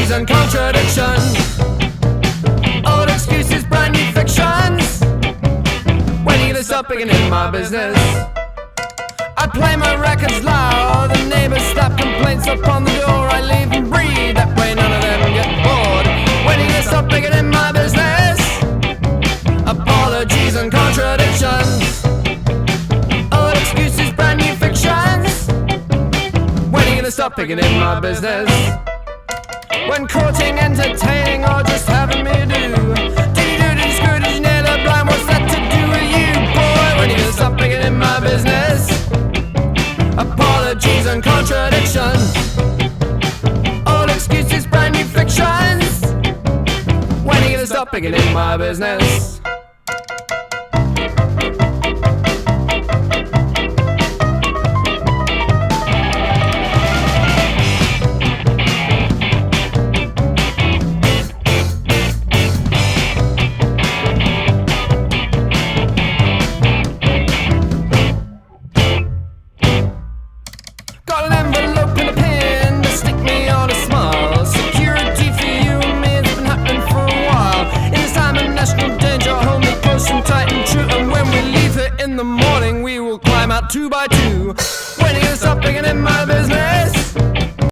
apologies and contradictions, old excuses, brand new fictions. When are you gonna stop picking in my business? I play my records loud, the neighbors slap complaints upon the door. I leave and breathe, that way none of them get bored. When are you gonna stop picking in my business? Apologies and contradictions, old excuses, brand new fictions. When are you gonna stop picking in my business? When courting, entertaining, or just having me do do screw, did you nail the blind? What's that to do with you, boy? When are you gonna stop picking in my business? Apologies and contradictions, old excuses, brand new fictions. When are you gonna stop picking in my business? Got an envelope and a pen to stick me on a smile. Security for you and me, it's been happening for a while. In this time of national danger, hold me close and tight and true. And when we leave here in the morning, we will climb out 2 by 2.